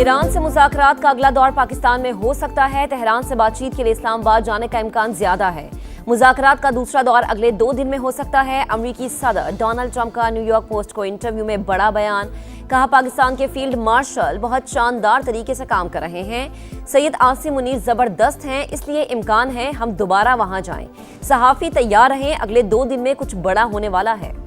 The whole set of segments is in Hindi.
ईरान से मुज़ाकरात का अगला दौर पाकिस्तान में हो सकता है। तेहरान से बातचीत के लिए इस्लामाबाद जाने का इम्कान ज्यादा है। मुज़ाकरात का दूसरा दौर अगले 2 दिन में हो सकता है। अमरीकी सदर डोनाल्ड ट्रंप का न्यूयॉर्क पोस्ट को इंटरव्यू में बड़ा बयान। कहा, पाकिस्तान के फील्ड मार्शल बहुत शानदार तरीके से काम कर रहे हैं। सैयद आसिम मुनीर जबरदस्त हैं, इसलिए इम्कान है हम दोबारा वहां जाएं। सहाफ़ी तैयार रहें, अगले 2 दिन में कुछ बड़ा होने वाला है।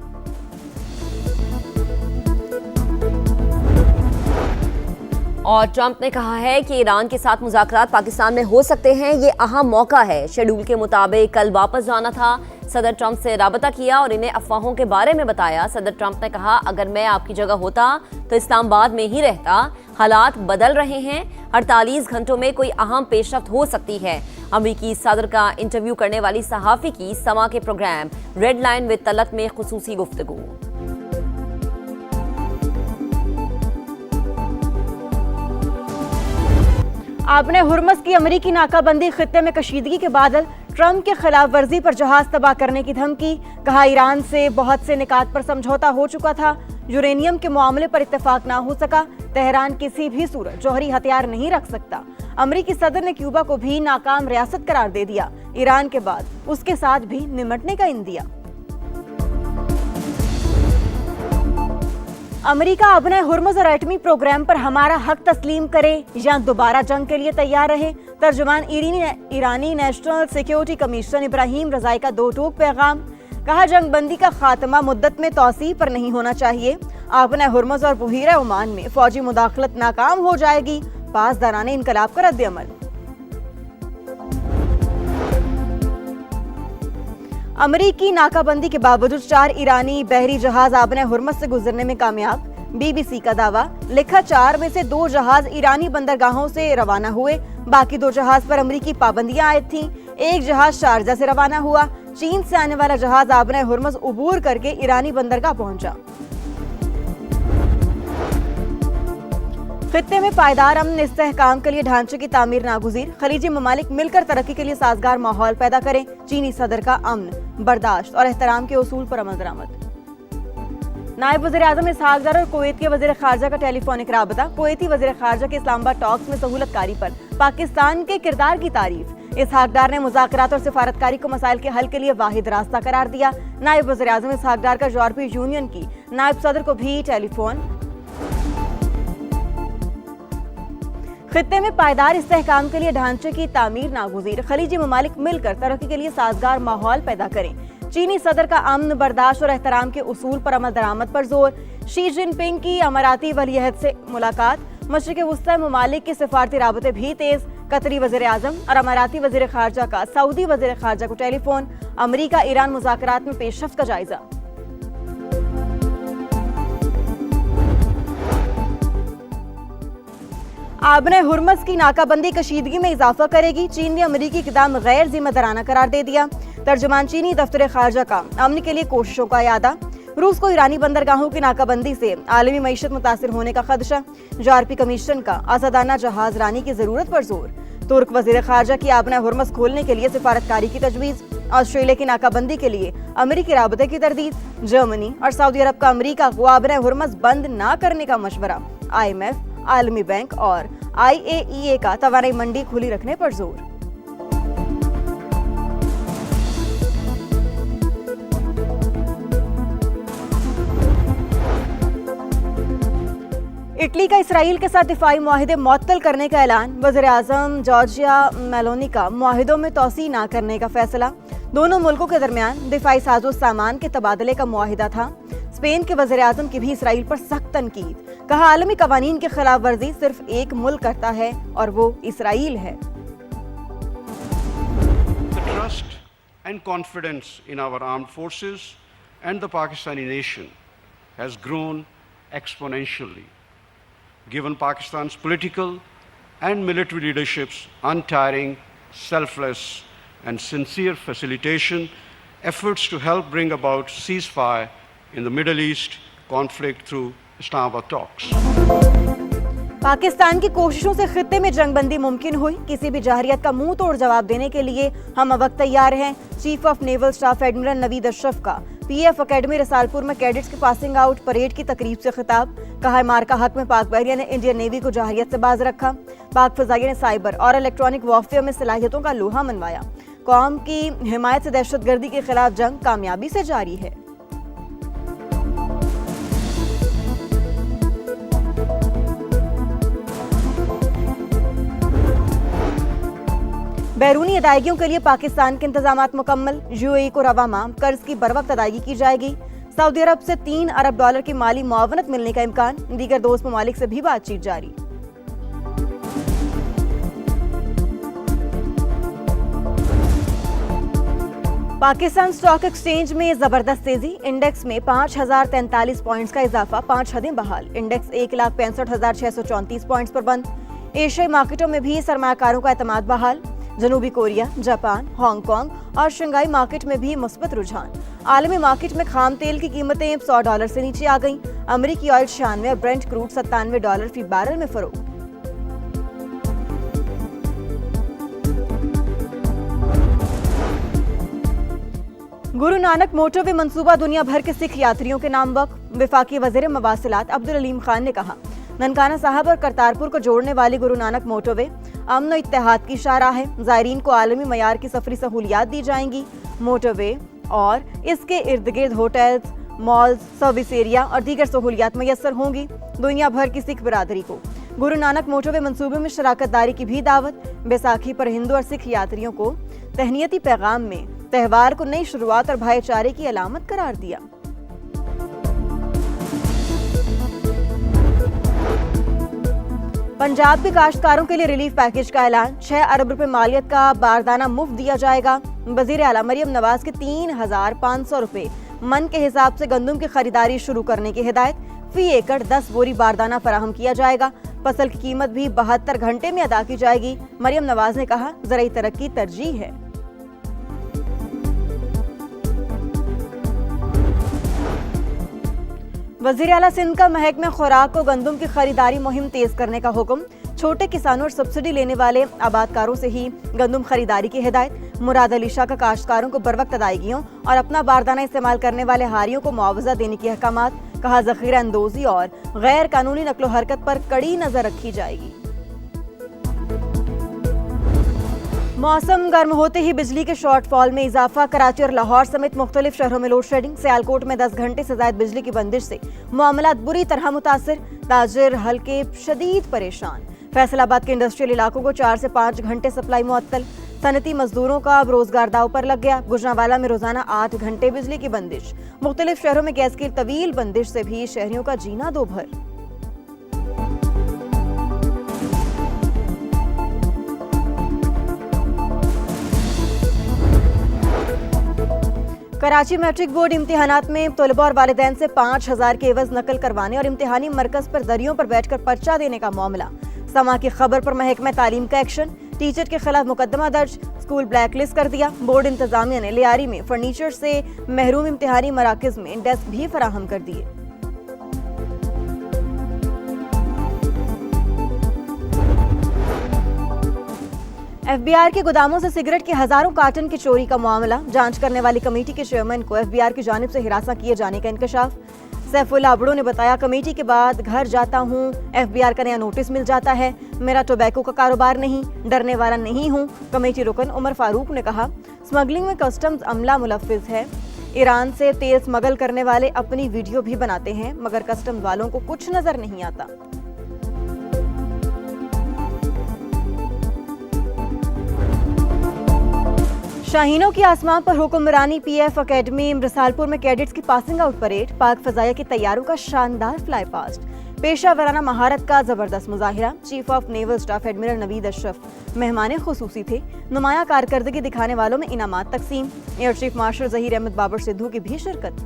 और ट्रंप ने कहा है कि ईरान के साथ मुज़ाकरात पाकिस्तान में हो सकते हैं। ये अहम मौका है। शेड्यूल के मुताबिक कल वापस जाना था। सदर ट्रंप से राबता किया और इन्हें अफवाहों के बारे में बताया। सदर ट्रंप ने कहा, अगर मैं आपकी जगह होता तो इस्लामाबाद में ही रहता। हालात बदल रहे हैं। 48 घंटों में कोई अहम पेशरफ्त हो सकती है। अमरीकी सदर का इंटरव्यू करने वाली सहाफ़ी की समा के program red line with Talat में खुसूसी गुफ्तगू। आपने हुर्मस की अमरीकी नाकाबंदी, खित्ते में कशीदगी के बादल, ट्रंप के खिलाफ वर्जी पर जहाज तबाह करने की धमकी। कहा, ईरान से बहुत से निकात पर समझौता हो चुका था। यूरेनियम के मामले पर इत्तेफाक ना हो सका। तेहरान किसी भी सूरत जौहरी हथियार नहीं रख सकता। अमरीकी सदर ने क्यूबा को भी नाकाम रियासत करार दे दिया। ईरान के बाद उसके साथ भी निमटने का इन दिया। अमेरिका अपने हुर्मुज़ और एटमी प्रोग्राम पर हमारा हक तस्लीम करे या दोबारा जंग के लिए तैयार रहे। तर्जुमान ईरानी नेशनल सिक्योरिटी कमीशन इब्राहिम रजाई का 2 टूक पैगाम। कहा, जंग बंदी का खात्मा मुद्दत में तौसी पर नहीं होना चाहिए। अपने हुर्मुज़ और बुहीरा ओमान में फौजी मुदाखलत नाकाम हो जाएगी। पासदाराने इनकलाब का रद्द-ए-अमल। अमरीकी नाकाबंदी के बावजूद 4 ईरानी बहरी जहाज आबने हुर्मुज़ से गुजरने में कामयाब। बीबीसी का दावा। लिखा, 4 में से 2 जहाज ईरानी बंदरगाहों से रवाना हुए। बाकी 2 जहाज पर अमरीकी पाबंदियां आयद थीं। एक जहाज शारजा से रवाना हुआ। चीन से आने वाला जहाज आबने हुर्मुज़ उबूर करके ईरानी बंदरगाह पहुंचा। खित्ते में पायदार अमन इस्तेहकाम के लिए ढांचे की तामीर नागुज़ीर। खलीजी ममालिक मिलकर तरक्की के लिए साजगार माहौल पैदा करें। चीनी सदर का अमन, बर्दाश्त और एहतराम के उसूल पर अमल दरामद। नायब वज़ीर आज़म इसहाक डार और कुवैत के वज़ीर ख़ारजा का टेलीफोनिक राबता। कुवैती वज़ीर ख़ारजा के इस्लामाबाद टॉक्स में सहूलतकारी पर पाकिस्तान के किरदार की तारीफ। इसहाक डार ने मुज़ाकरात और सिफारतकारी को मसाइल के हल के लिए वाहिद रास्ता करार दिया। नायब वज़ीर आज़म इसहाक डार का यूरोपीय यूनियन की नायब सदर को भी टेलीफोन। खित्ते में पायदार इस्तेहकाम के लिए ढांचे की तामीर नागुज़ीर। खलीजी ममालिक मिलकर तरक्की के लिए साजगार माहौल पैदा करें। चीनी सदर का अमन, बर्दाश्त और एहतराम के उसूल पर अमल दरामद पर जोर। शी जिनपिंग की अमाराती वलीअहद से मुलाकात। मशरिक़ वुस्ता ममालिक के सिफारती राबते भी तेज। कतरी वज़ीर आज़म और अमाराती वज़ीर ख़ारजा का सऊदी वज़ीर ख़ारजा को टेलीफोन। अमरीका ईरान मुज़ाकरात में पेशरफ्त का जायजा। आबने हुर्मुज़ की नाकाबंदी कशीदगी में इजाफा करेगी। चीन ने अमरीकी इक़दाम गैर जिम्मेदाराना करार दे दिया। तर्जुमान चीनी दफ्तर ख़ारजा का अमन के लिए कोशिशों का यादा। रूस को ईरानी बंदरगाहों की नाकाबंदी से आलमी मईशत मुतासिर होने का खदशा। यूरोपीय कमीशन का आज़ादाना जहाज रानी की जरूरत पर जोर। तुर्क वज़ीर ख़ारजा की आबना हुर्मुज़ खोलने के लिए सिफारतकारी की तजवीज़। ऑस्ट्रेलिया की नाकाबंदी के लिए अमरीकी राबते की तरदीद। जर्मनी और सऊदी अरब का अमरीका को आबना हुर्मुज़ बंद न करने का मशवरा। IMF, आलमी बैंक और IAEA का तवानाई मंडी खुली रखने पर जोर। इटली का इसराइल के साथ दिफाई मुआहिदे मुअत्तल करने का ऐलान। वज़ीर आज़म जॉर्जिया मेलोनी का मुआहिदों में तौसी न करने का फैसला। दोनों मुल्कों के दरमियान दिफाई साजो सामान के तबादले का मुआहिदा था। स्पेन के वज़ीर आज़म की भी इसराइल पर सख्त तनकीद। कहा, आलमी कवानीन की खिलाफ वर्जी सिर्फ एक मुल्क करता है और वो इसराइल है। The trust and confidence in our armed forces and the Pakistani nation has grown exponentially, given Pakistan's political and military leadership's untiring, selfless and sincere facilitation efforts to help bring about ceasefire in the Middle East conflict through Islamabad talks. Pakistan की कोशिशों से खित्ते में जंगबंदी मुमकिन हुई। किसी भी जाहरियत का मुंह तोड़ जवाब देने के लिए हम अब तैयार हैं। Chief of naval staff admiral Naveed Ashraf का पीएफ एकेडमी रसालपुर में कैडेट्स की पासिंग आउट परेड की तकरीब से खिताब। कहा, मार्का हक में पाक बहरिया ने इंडियन नेवी को जहरियत से बाज रखा। पाक फजाइया ने साइबर और इलेक्ट्रॉनिक वॉरफेयर में सलाहियतों का लोहा मनवाया। कौम की हिमायत से दहशतगर्दी के खिलाफ जंग कामयाबी से जारी है। बैरूनी अदायगियों के लिए पाकिस्तान के इंतजामात मुकम्मल। यूएई को रवा माह कर्ज की बरवक्त अदायगी की जाएगी। सऊदी अरब से $3 अरब की माली मुआवनत मिलने का इम्कान। दीगर दोस्त ममालिक से भी बातचीत जारी। पाकिस्तान स्टॉक एक्सचेंज में जबरदस्त तेजी। इंडेक्स में 5043 पॉइंट्स का इजाफा, 5 हदें बहाल। इंडेक्स 1,65,634 पॉइंट्स पर बंद। एशियाई मार्केटों में भी सरमायाकारों का एतमाद बहाल। जनूबी कोरिया, जापान, हांगकांग और शंघाई मार्केट में भी मुस्बत रुझान। आलमी मार्केट में खाम तेल की कीमतें $100 से नीचे आ गईं। अमेरिकी ऑयल 96 और ब्रेंट क्रूड $97 फी बैरल में फरोख्त। गुरु नानक मोटरवे मंसूबा दुनिया भर के सिख यात्रियों के नाम वक्फ। वफाकी वज़ीर मवासिलात अब्दुल अलीम खान ने कहा, ननकाना साहब और करतारपुर को जोड़ने वाली गुरु नानक मोटरवे अमन और इत्तेहाद की शाहराह है। ज़ायरीन को आलमी मयार की सफरी सहूलियात दी जाएंगी। मोटरवे और इसके इर्द गिर्द होटल्स, मॉल्स, सर्विस एरिया और दीगर सहूलियात मैसर होंगी। दुनिया भर की सिख बिरादरी को गुरु नानक मोटरवे मंसूबे में शराकत दारी की भी दावत। बैसाखी पर हिंदू और सिख यात्रियों को तहनीती पैगाम में त्यौहार को नई शुरुआत और भाईचारे की अलामत करार दिया। पंजाब के काश्तकारों के लिए रिलीफ पैकेज का ऐलान। 6 अरब रुपए मालियत का बारदाना मुफ्त दिया जाएगा। वजीर आला मरियम नवाज के 3,500 रुपए मन के हिसाब से गंदम की खरीदारी शुरू करने की हिदायत। फी एकड़ 10 बोरी बारदाना फराहम किया जाएगा। फसल की कीमत भी 72 घंटे में अदा की जाएगी। मरियम नवाज ने कहा, ज़राई तरक्की तरजीह है। वज़ीर आला सिंध का महकमे खुराक को गंदम की खरीदारी मुहिम तेज करने का हुक्म। छोटे किसानों और सब्सिडी लेने वाले आबादकारों से ही गंदम खरीदारी की हिदायत। मुराद अली शाह का काश्तकारों को बरवक्त अदायगियों और अपना बारदाना इस्तेमाल करने वाले हारियों को मुआवजा देने की अहकामात। कहा, जखीरा अंदोजी और गैर कानूनी नकलो हरकत पर कड़ी नजर रखी जाएगी। मौसम गर्म होते ही बिजली के शॉर्टफॉल में इजाफा। कराची और लाहौर समेत मुख्तलिफ शहरों में लोड शेडिंग। सियालकोट में 10 घंटे से ज्यादा बिजली की बंदिश से मामलात बुरी तरह मुतासिर। ताजिर हल्के शदीद परेशान। फैसलाबाद के इंडस्ट्रियल इलाकों को 4 से 5 घंटे सप्लाई मुअत्तल। सनती मजदूरों का अब रोजगार दाव पर लग गया। गुजरांवाला में रोजाना 8 घंटे बिजली की बंदिश। मुख्तलिफ शहरों में गैस की तवील बंदिश से भी शहरियों का जीना दोभर। कराची मैट्रिक बोर्ड इम्तिहानात में तलबा और वालिदैन से 5,000 के एवज नकल करवाने और इम्तिहानी मरकज पर दरियों पर बैठकर पर्चा देने का मामला। समा की खबर पर महकमा तालीम का एक्शन। टीचर के खिलाफ मुकदमा दर्ज। स्कूल ब्लैकलिस्ट कर दिया। बोर्ड इंतजामिया ने लियारी में फर्नीचर से महरूम इम्तिहानी मराकज में डेस्क भी फराहम कर दिए। एफबीआर के गोदामों से सिगरेट के हजारों कार्टन की चोरी का मामला। जांच करने वाली कमेटी के चेयरमैन को एफबीआर की जानिब से हिरासत किए जाने का इंकशाफ। सैफुल्लाह अबड़ो ने बताया, कमेटी के बाद घर जाता हूँ, एफबीआर का नया नोटिस मिल जाता है। मेरा टोबैको का कारोबार नहीं, डरने वाला नहीं हूँ। कमेटी रुकन उमर फारूक ने कहा, स्मगलिंग में कस्टम्स अमला मुलव्विज है। ईरान से तेल स्मगल करने वाले अपनी वीडियो भी बनाते हैं, मगर कस्टम्स वालों को कुछ नजर नहीं आता। शाहीनों की आसमान पर हुक्मरानी। पीएफ एकेडमी रसालपुर में कैडेट्स की पासिंग आउट परेड। पाक फजाइया के तैयारों का शानदार फ्लाई पास्ट। पेशा वराना महारत का जबरदस्त मुजाहिरा। Chief of naval staff admiral Naveed Ashraf मेहमान खुसूसी थे। नुमाया कारकर्दगी दिखाने वालों में इनामात तकसीम। Air chief marshal Zaheer Ahmed Babar Sidhu की भी शिरकत।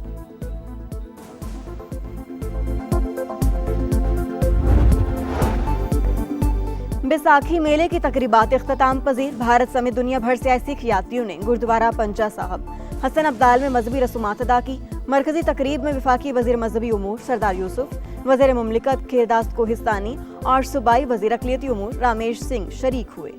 बैसाखी मेले की तकरीबात इख्तिताम पजीर। भारत समेत दुनिया भर से आए सिख यात्रियों ने गुरुद्वारा पंचा साहब हसन अब्दाल में मजहबी रसूमात अदा की। मरकजी तकरीब में वफाकी वजीर मजहबी उमूर सरदार यूसुफ, वजीर मुमलिकत खेरदास कोहिस्तानी और सूबाई वजीर अक़लियती उमूर रामेश सिंह शरीक हुए।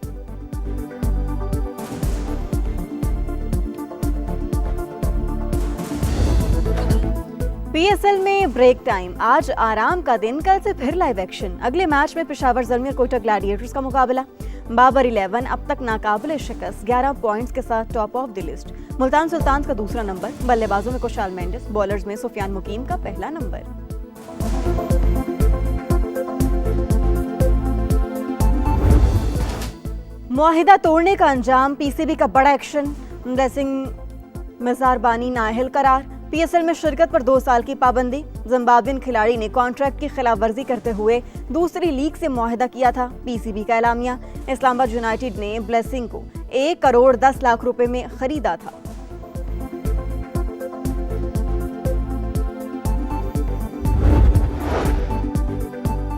पीएसएल में ब्रेक टाइम, आज आराम का दिन, कल से फिर लाइव एक्शन। अगले मैच में पेशावर ज़ल्मी और कोयटा ग्लैडिएटर्स का मुकाबला। बाबर 11 अब तक नाकाबिले शिकस्त, 11 पॉइंट्स के साथ top of the list. Multan sultans का दूसरा नंबर, बल्लेबाजों में कुशाल मेंडिस, बॉलर्स में सुफियान मुकीम का पहला नंबर। मुआहिदा तोड़ने का अंजाम, पीसीबी का बड़ा एक्शन, रेसिंग मजार बानी नाअहल करार। पीएसएल में शिरकत पर 2 साल की पाबंदी, जिम्बाब्वियन खिलाड़ी ने कॉन्ट्रैक्ट की खिलाफवर्जी करते हुए दूसरी लीग से मुआहिदा किया था। पीसीबी का एलामिया, इस्लामाबाद यूनाइटेड ने ब्लेसिंग को 1 करोड़ 10 लाख रुपए में खरीदा था।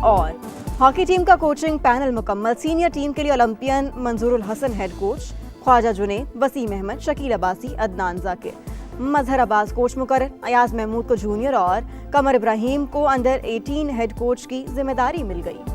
और हॉकी टीम का कोचिंग पैनल मुकम्मल, सीनियर टीम के लिए Olympian Manzoorul Hasan head coach, Khawaja Junaid, Waseem Ahmed, Shakeel Abbasi, Adnan Zakir, Mazhar Abbas coach मुकर्रर, अयाज महमूद को जूनियर और कमर इब्राहिम को अंडर 18 हेड कोच की जिम्मेदारी मिल गई।